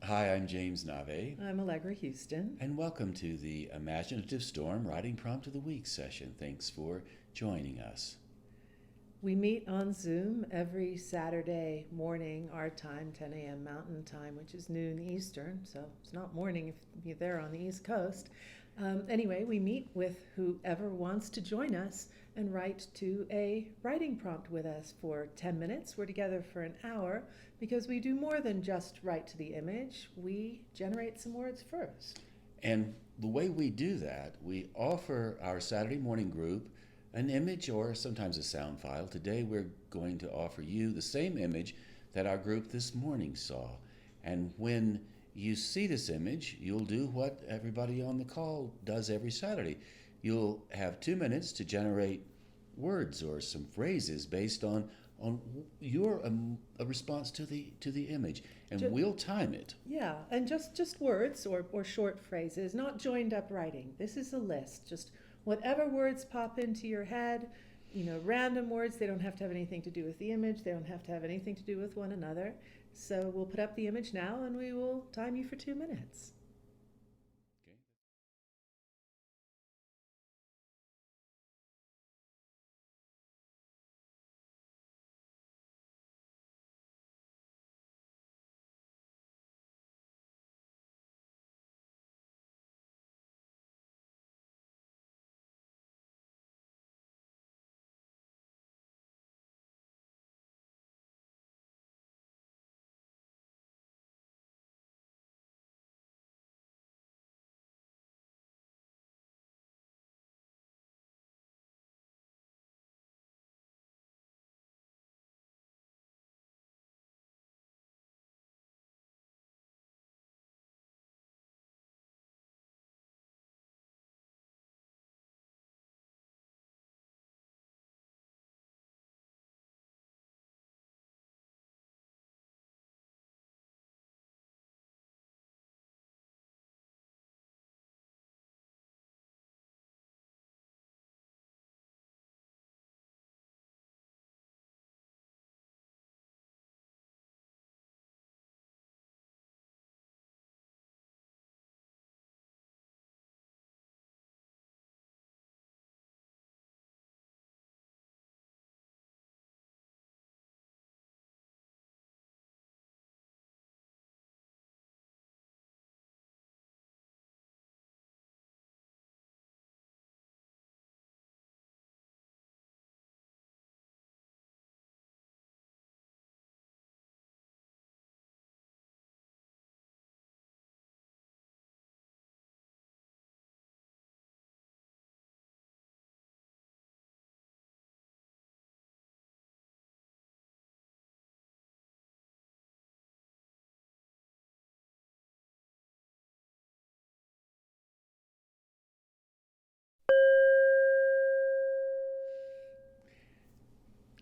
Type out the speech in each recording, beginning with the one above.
Hi, I'm James Nave, I'm Allegra Houston. and welcome to the Imaginative Storm Writing Prompt of the Week session. Thanks for joining us. We meet on Zoom every Saturday morning, our time, 10 a.m. Mountain Time, which is noon Eastern, so it's not morning if you're there on the East Coast. Anyway, we meet with whoever wants to join us and write to a writing prompt with us for 10 minutes. We're together for an hour because we do more than just write to the image. We generate some words first. And the way we do that, we offer our Saturday morning group an image or sometimes a sound file. Today we're going to offer you the same image that our group this morning saw. And when you see this image, you'll do what everybody on the call does every Saturday. You'll have 2 minutes to generate words or some phrases based on your a response to the image, and Ju- we'll time it. Yeah, and just words or short phrases, not joined up writing. This is a list. Just whatever words pop into your head, random words. They don't have to have anything to do with the image. They don't have to have anything to do with one another. So we'll put up the image now and we will time you for 2 minutes. Okay.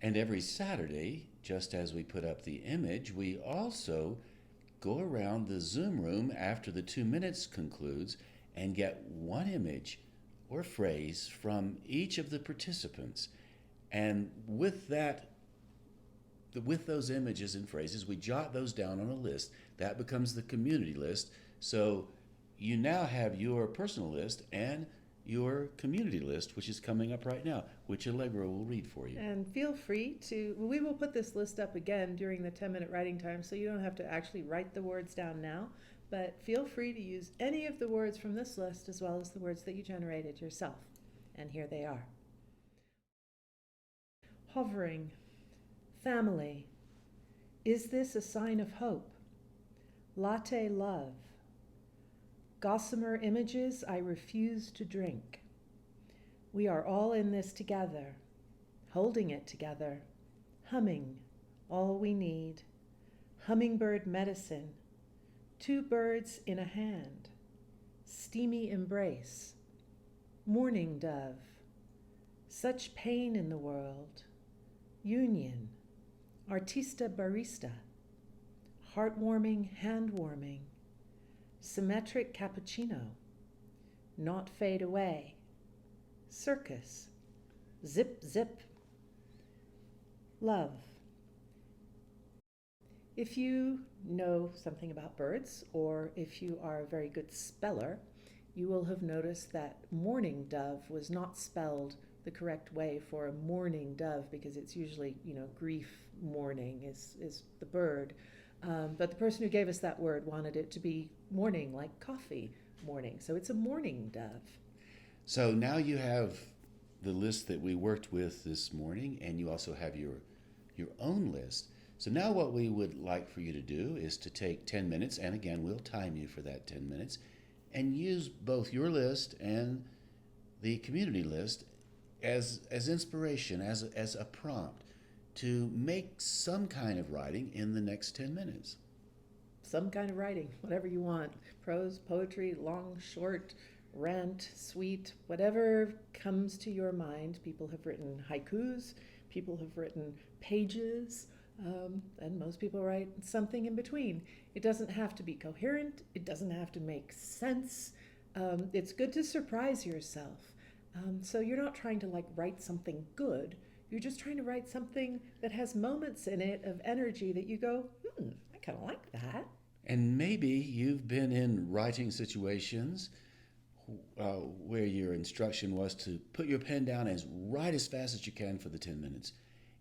And every Saturday, just as we put up the image, we also go around the Zoom room after the 2 minutes concludes and get one image or phrase from each of the participants. And with those images and phrases, we jot those down on a list. That becomes the community list. So you now have your personal list and your community list, which is coming up right now, which Allegra will read for you. And feel free to, we will put this list up again during the 10-minute writing time, so you don't have to actually write the words down now, but feel free to use any of the words from this list as well as the words that you generated yourself. And here they are. Hovering. Family. Is this a sign of hope? Latte love. Gossamer images I refuse to drink. We are all in this together, holding it together, humming, all we need. Hummingbird medicine, 2 birds in a hand. Steamy embrace. Morning dove. Such pain in the world. Union. Artista barista. Heartwarming hand-warming. Symmetric cappuccino. Not fade away. Circus. Zip zip. Love. If you know something about birds, or if you are a very good speller, you will have noticed that mourning dove was not spelled the correct way for a mourning dove, because it's usually, grief mourning is the bird. But the person who gave us that word wanted it to be morning, like coffee morning. So it's a mourning dove. So now you have the list that we worked with this morning, and you also have your own list. So now what we would like for you to do is to take 10 minutes, and again, we'll time you for that 10 minutes, and use both your list and the community list as inspiration, as a prompt to make some kind of writing in the next 10 minutes. Some kind of writing, whatever you want: prose, poetry, long, short, rant, sweet, whatever comes to your mind. People have written haikus, people have written pages, and most people write something in between. It doesn't have to be coherent, it doesn't have to make sense. It's good to surprise yourself. So you're not trying to like write something good. You're just trying to write something that has moments in it of energy that you go, I kind of like that. And maybe you've been in writing situations where your instruction was to put your pen down and write as fast as you can for the 10 minutes.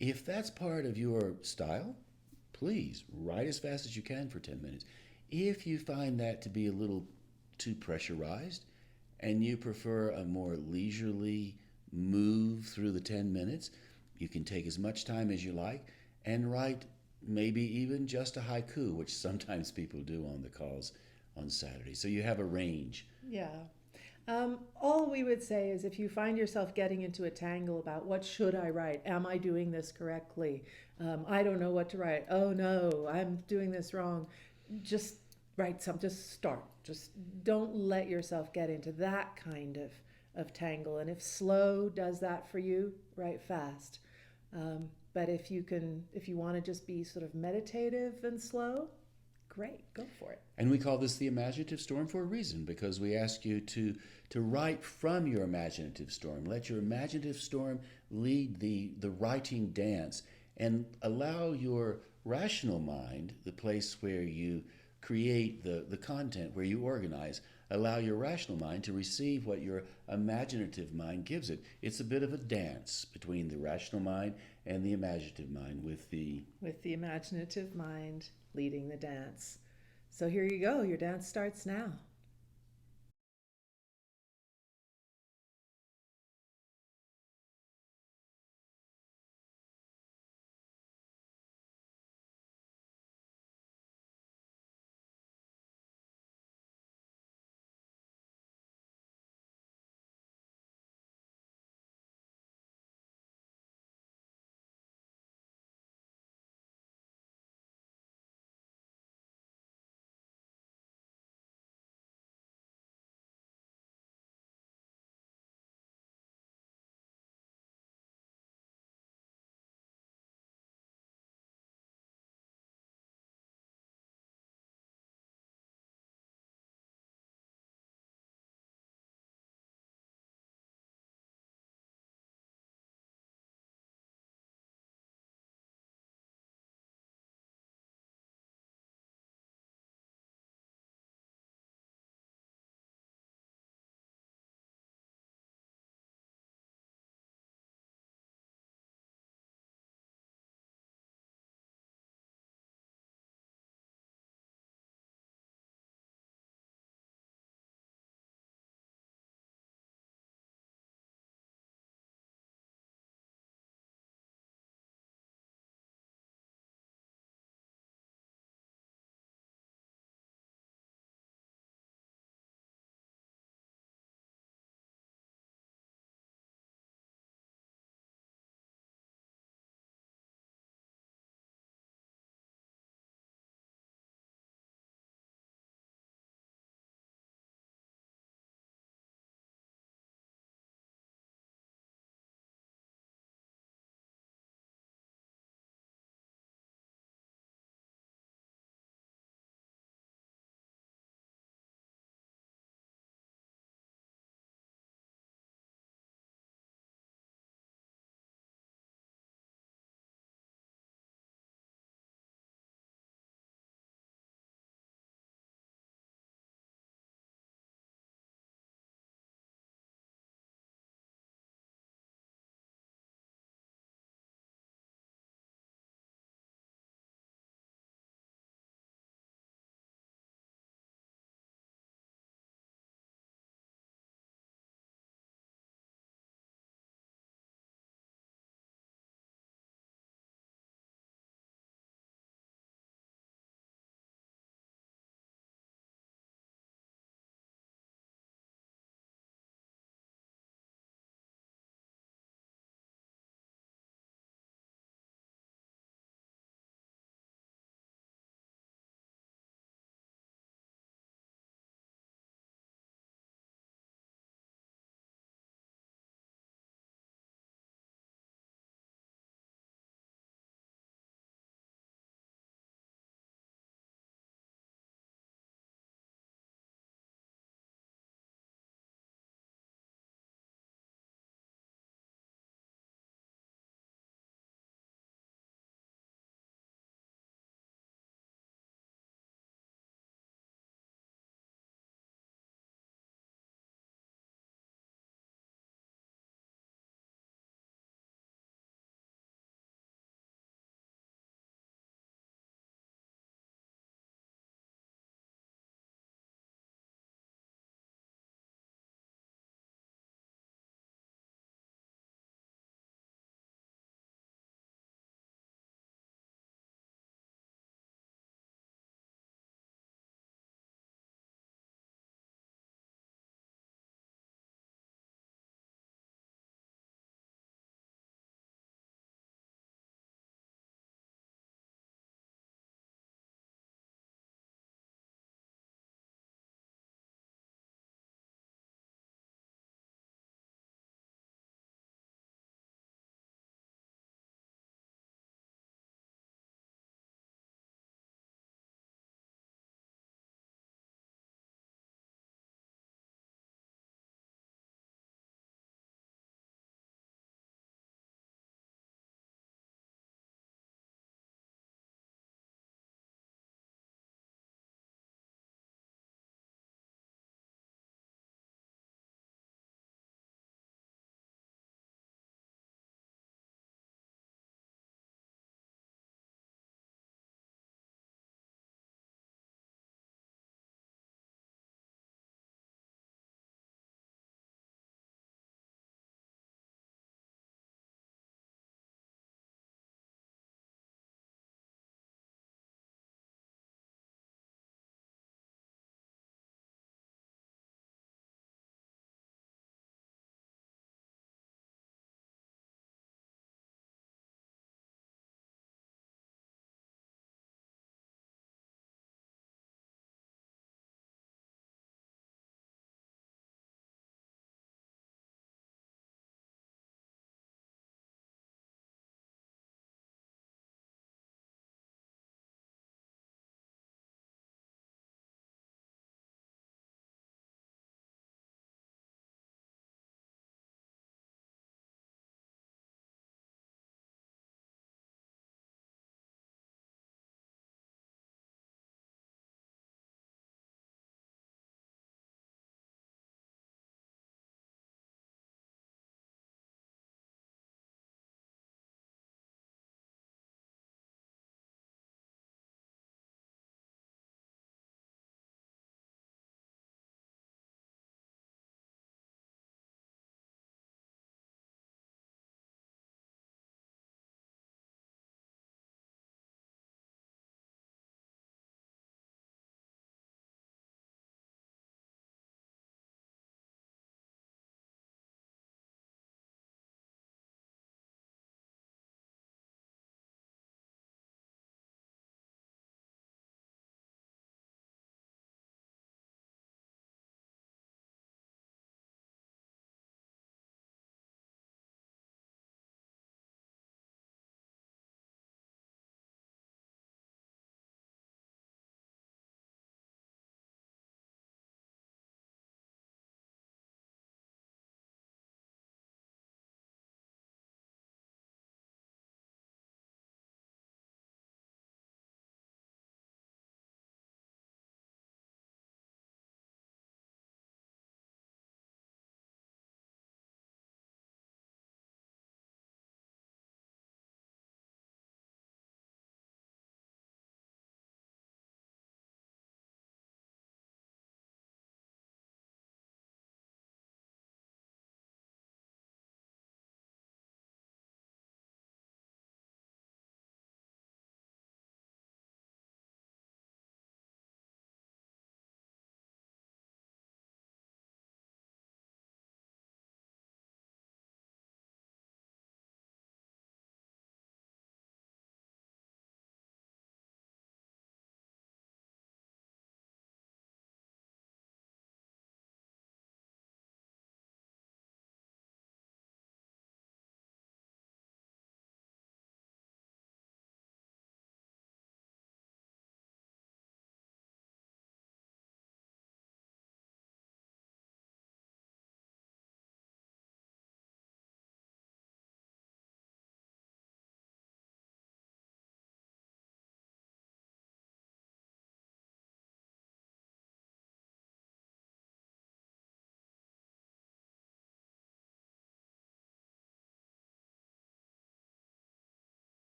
If that's part of your style, please write as fast as you can for 10 minutes. If you find that to be a little too pressurized and you prefer a more leisurely move through the 10 minutes, you can take as much time as you like and write maybe even just a haiku, which sometimes people do on the calls on Saturday. So you have a range. Yeah. All we would say is, if you find yourself getting into a tangle about what should I write, am I doing this correctly? I don't know what to write. Oh no, I'm doing this wrong. Just write some. Just start. Just don't let yourself get into that kind of tangle. And if slow does that for you, write fast. But if you want to just be sort of meditative and slow, great, go for it. And we call this the imaginative storm for a reason, because we ask you to write from your imaginative storm. Let your imaginative storm lead the writing dance, and allow your rational mind, the place where you create the content, where you organize, allow your rational mind to receive what your imaginative mind gives it. It's a bit of a dance between the rational mind and the imaginative mind, with the imaginative mind leading the dance. So here you go. Your dance starts now.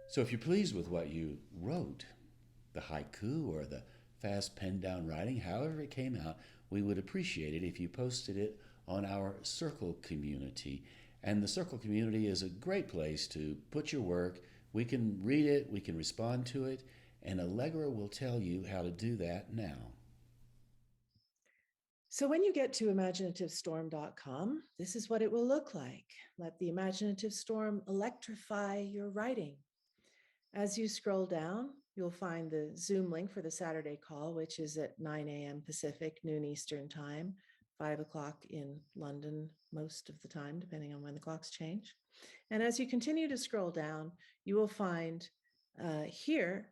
So if you're pleased with what you wrote, the haiku or the fast pen down writing, however it came out, we would appreciate it if you posted it on our Circle community. And the Circle community is a great place to put your work. We can read it, we can respond to it, and Allegra will tell you how to do that now. So when you get to imaginativestorm.com, this is what it will look like. Let the imaginative storm electrify your writing. As you scroll down, you'll find the Zoom link for the Saturday call, which is at 9 a.m. Pacific, noon Eastern time, 5 o'clock in London most of the time, depending on when the clocks change. And as you continue to scroll down, you will find here,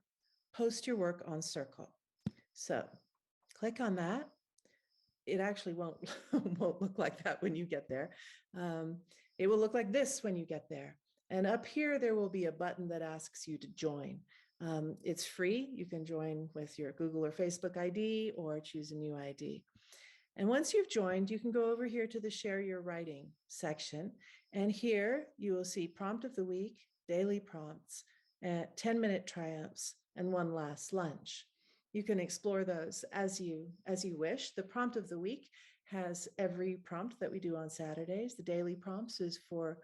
post your work on Circle. So click on that. It actually won't look like that when you get there. It will look like this when you get there. And up here, there will be a button that asks you to join. It's free. You can join with your Google or Facebook ID or choose a new ID. And once you've joined, you can go over here to the Share Your Writing section. And here you will see Prompt of the Week, Daily Prompts, 10-minute triumphs, and One Last Lunch. You can explore those as you wish. The Prompt of the Week has every prompt that we do on Saturdays. The Daily Prompts is for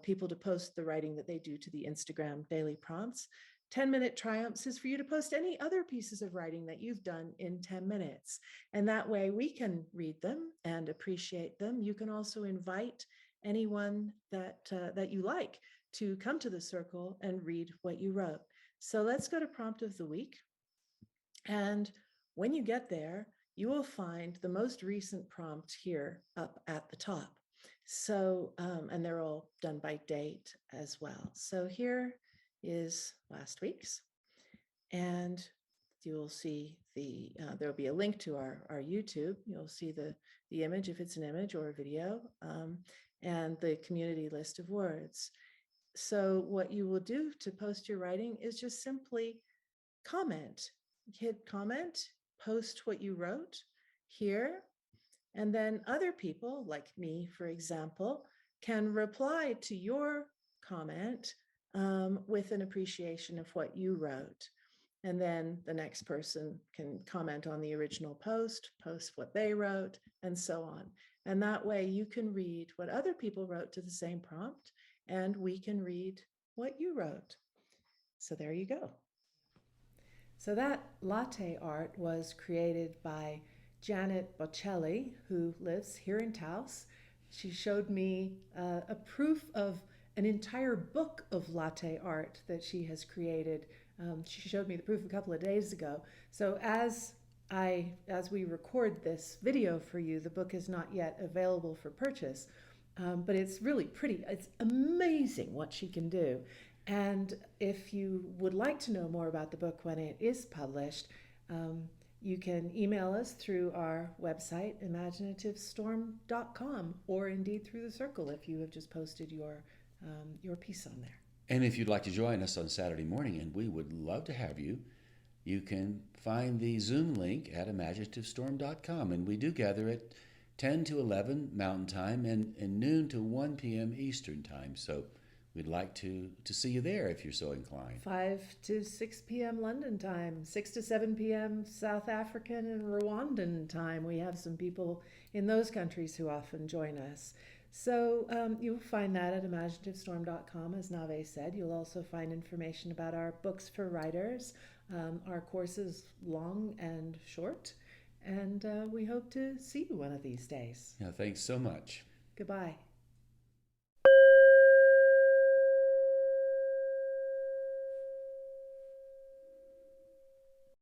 people to post the writing that they do to the Instagram Daily Prompts. 10-minute triumphs is for you to post any other pieces of writing that you've done in 10 minutes. And that way we can read them and appreciate them. You can also invite anyone that you like to come to the Circle and read what you wrote. So let's go to Prompt of the Week. And when you get there, you will find the most recent prompt here up at the top. So, and they're all done by date as well. So here is last week's, and you'll see there'll be a link to our YouTube. You'll see the image if it's an image or a video, and the community list of words. So what you will do to post your writing is just simply comment. Hit comment, post what you wrote here, and then other people like me, for example, can reply to your comment with an appreciation of what you wrote. And then the next person can comment on the original post what they wrote, and so on. And that way you can read what other people wrote to the same prompt, and we can read what you wrote. So there you go. So that latte art was created by Janet Bocelli, who lives here in Taos. She showed me a proof of an entire book of latte art that she has created. She showed me the proof a couple of days ago. So as we record this video for you, the book is not yet available for purchase, but it's really pretty. It's amazing what she can do. And if you would like to know more about the book when it is published, you can email us through our website, imaginativestorm.com, or indeed through the Circle if you have just posted your piece on there. And if you'd like to join us on Saturday morning, and we would love to have you, you can find the Zoom link at imaginativestorm.com. And we do gather at 10 to 11 Mountain Time and noon to 1 p.m. Eastern Time. So we'd like to see you there if you're so inclined. 5 to 6 p.m. London time, 6 to 7 p.m. South African and Rwandan time. We have some people in those countries who often join us. So you'll find that at imaginativestorm.com, as Nave said. You'll also find information about our books for writers, our courses long and short, and we hope to see you one of these days. Yeah, thanks so much. Goodbye.